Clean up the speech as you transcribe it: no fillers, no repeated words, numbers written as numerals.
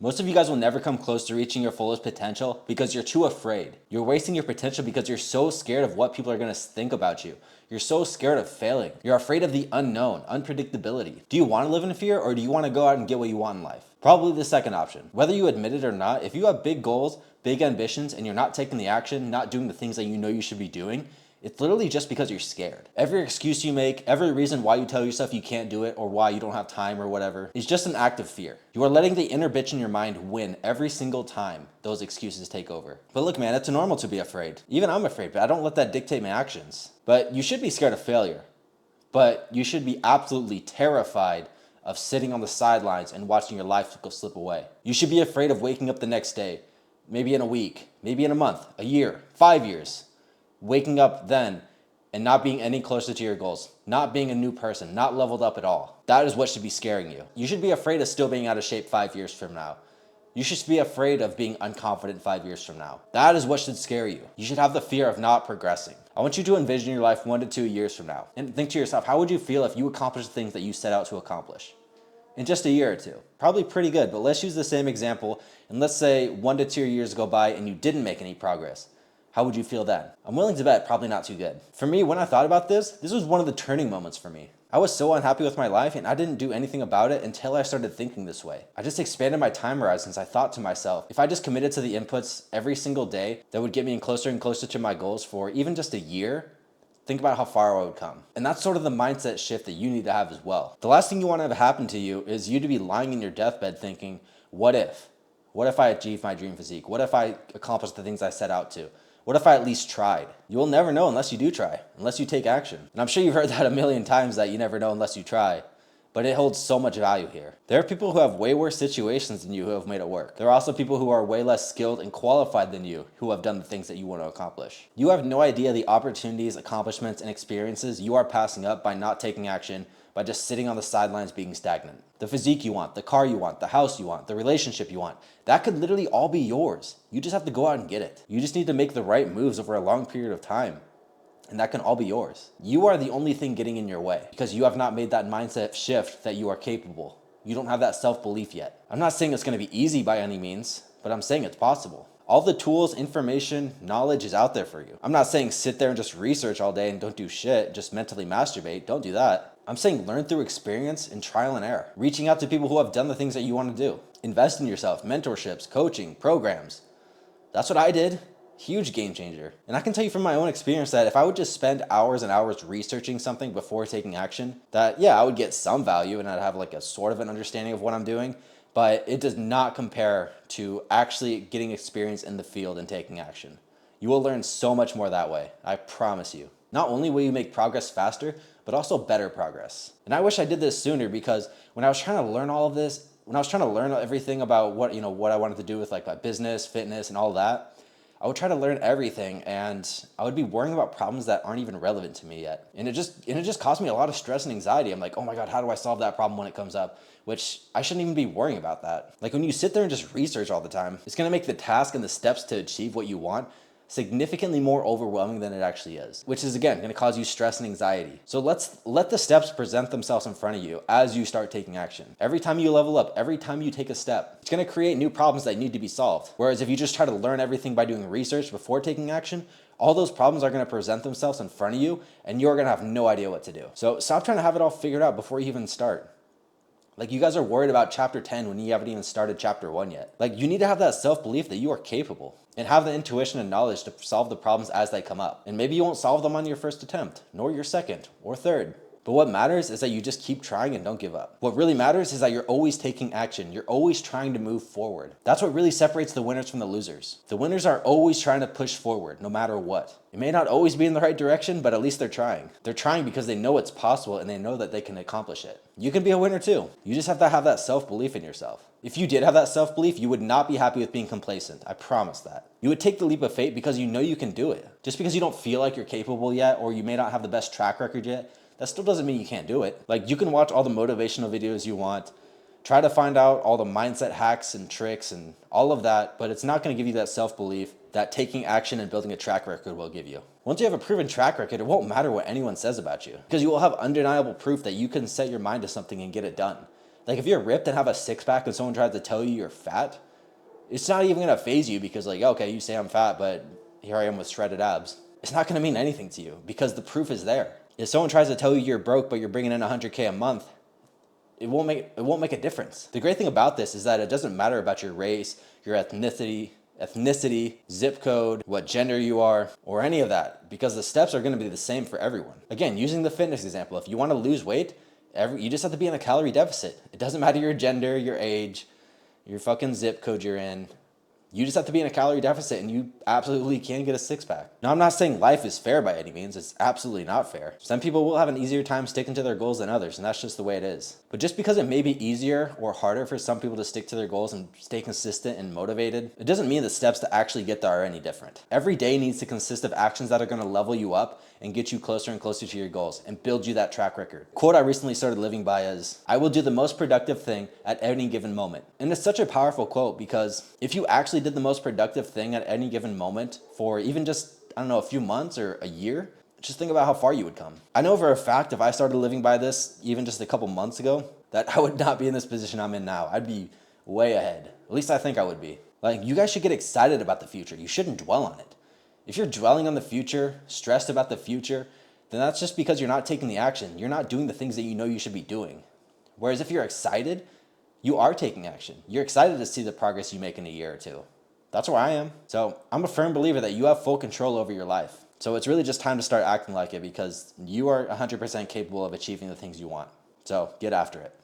Most of you guys will never come close to reaching your fullest potential because you're too afraid. You're wasting your potential because you're so scared of what people are going to think about you. You're so scared of failing. You're afraid of the unknown, unpredictability. Do you want to live in fear, or do you want to go out and get what you want in life? Probably the second option. Whether you admit it or not, if you have big goals, big ambitions, and you're not taking the action, not doing the things that you know you should be doing, it's literally just because you're scared. Every excuse you make, every reason why you tell yourself you can't do it or why you don't have time or whatever, is just an act of fear. You are letting the inner bitch in your mind win every single time those excuses take over. But look, man, it's normal to be afraid. Even I'm afraid, but I don't let that dictate my actions. But you should be scared of failure. But you should be absolutely terrified of sitting on the sidelines and watching your life go slip away. You should be afraid of waking up the next day, maybe in a week, maybe in a month, a year, 5 years. Waking up then and not being any closer to your goals, not being a new person, not leveled up at all. That is what should be scaring you. You should be afraid of still being out of shape 5 years from now. You should be afraid of being unconfident 5 years from now. That is what should scare you. You should have the fear of not progressing. I want you to envision your life 1 to 2 years from now and think to yourself, how would you feel if you accomplished the things that you set out to accomplish? In just a year or two. Probably pretty good, but let's use the same example and let's say 1 to 2 years go by and you didn't make any progress. How would you feel then? I'm willing to bet probably not too good. For me, when I thought about this was one of the turning moments for me. I was so unhappy with my life and I didn't do anything about it until I started thinking this way. I just expanded my time horizons. I thought to myself, if I just committed to the inputs every single day that would get me closer and closer to my goals for even just a year, think about how far I would come. And that's sort of the mindset shift that you need to have as well. The last thing you want to have happen to you is you to be lying in your deathbed thinking, what if? What if I achieved my dream physique? What if I accomplished the things I set out to? What if I at least tried? You will never know unless you do try, unless you take action. And I'm sure you've heard that a million times that you never know unless you try, but it holds so much value here. There are people who have way worse situations than you who have made it work. There are also people who are way less skilled and qualified than you who have done the things that you want to accomplish. You have no idea the opportunities, accomplishments, and experiences you are passing up by not taking action, by just sitting on the sidelines being stagnant. The physique you want, the car you want, the house you want, the relationship you want, that could literally all be yours. You just have to go out and get it. You just need to make the right moves over a long period of time, and that can all be yours. You are the only thing getting in your way because you have not made that mindset shift that you are capable. You don't have that self-belief yet. I'm not saying it's going to be easy by any means, but I'm saying it's possible. All the tools, information, knowledge is out there for you. I'm not saying sit there and just research all day and don't do shit, just mentally masturbate. Don't do that. I'm saying learn through experience and trial and error. Reaching out to people who have done the things that you want to do. Invest in yourself, mentorships, coaching, programs. That's what I did. Huge game changer. And I can tell you from my own experience that if I would just spend hours and hours researching something before taking action, that yeah, I would get some value and I'd have like a sort of an understanding of what I'm doing, but it does not compare to actually getting experience in the field and taking action. You will learn so much more that way, I promise you. Not only will you make progress faster, but also better progress. And I wish I did this sooner because when I was trying to learn all of this, when I was trying to learn everything about what I wanted to do with like my business, fitness, and all that, I would try to learn everything and I would be worrying about problems that aren't even relevant to me yet. And it just caused me a lot of stress and anxiety. I'm like, oh my God, how do I solve that problem when it comes up? Which I shouldn't even be worrying about that. Like when you sit there and just research all the time, it's gonna make the task and the steps to achieve what you want significantly more overwhelming than it actually is, which is again gonna cause you stress and anxiety. So let's let the steps present themselves in front of you as you start taking action. Every time you level up, every time you take a step, it's gonna create new problems that need to be solved. Whereas if you just try to learn everything by doing research before taking action, all those problems are gonna present themselves in front of you and you're gonna have no idea what to do. So stop trying to have it all figured out before you even start. Like you guys are worried about chapter 10 when you haven't even started chapter 1 yet. Like you need to have that self-belief that you are capable and have the intuition and knowledge to solve the problems as they come up. And maybe you won't solve them on your first attempt, nor your second or third. But what matters is that you just keep trying and don't give up. What really matters is that you're always taking action. You're always trying to move forward. That's what really separates the winners from the losers. The winners are always trying to push forward, no matter what. It may not always be in the right direction, but at least they're trying. They're trying because they know it's possible and they know that they can accomplish it. You can be a winner too. You just have to have that self-belief in yourself. If you did have that self-belief, you would not be happy with being complacent. I promise that. You would take the leap of faith because you know you can do it. Just because you don't feel like you're capable yet, or you may not have the best track record yet, that still doesn't mean you can't do it. Like you can watch all the motivational videos you want, try to find out all the mindset hacks and tricks and all of that, but it's not gonna give you that self-belief that taking action and building a track record will give you. Once you have a proven track record, it won't matter what anyone says about you because you will have undeniable proof that you can set your mind to something and get it done. Like if you're ripped and have a six pack and someone tries to tell you you're fat, it's not even gonna phase you because like, okay, you say I'm fat, but here I am with shredded abs. It's not gonna mean anything to you because the proof is there. If someone tries to tell you you're broke, but you're bringing in 100K a month, it won't make a difference. The great thing about this is that it doesn't matter about your race, your ethnicity, zip code, what gender you are, or any of that, because the steps are going to be the same for everyone. Again, using the fitness example, if you want to lose weight, you just have to be in a calorie deficit. It doesn't matter your gender, your age, your fucking zip code you're in. You just have to be in a calorie deficit and you absolutely can get a six pack. Now, I'm not saying life is fair by any means. It's absolutely not fair. Some people will have an easier time sticking to their goals than others, and that's just the way it is. But just because it may be easier or harder for some people to stick to their goals and stay consistent and motivated, it doesn't mean the steps to actually get there are any different. Every day needs to consist of actions that are going to level you up and get you closer and closer to your goals and build you that track record. Quote I recently started living by is, "I will do the most productive thing at any given moment." And it's such a powerful quote because if you actually did the most productive thing at any given moment for even just, I don't know, a few months or a year, just think about how far you would come. I know for a fact if I started living by this even just a couple months ago, that I would not be in this position I'm in now. I'd be way ahead. At least I think I would be. Like, you guys should get excited about the future. You shouldn't dwell on it. If you're dwelling on the future, stressed about the future, then that's just because you're not taking the action. You're not doing the things that you know you should be doing. Whereas if you're excited, you are taking action. You're excited to see the progress you make in a year or two. That's where I am. So I'm a firm believer that you have full control over your life. So it's really just time to start acting like it because you are 100% capable of achieving the things you want. So get after it.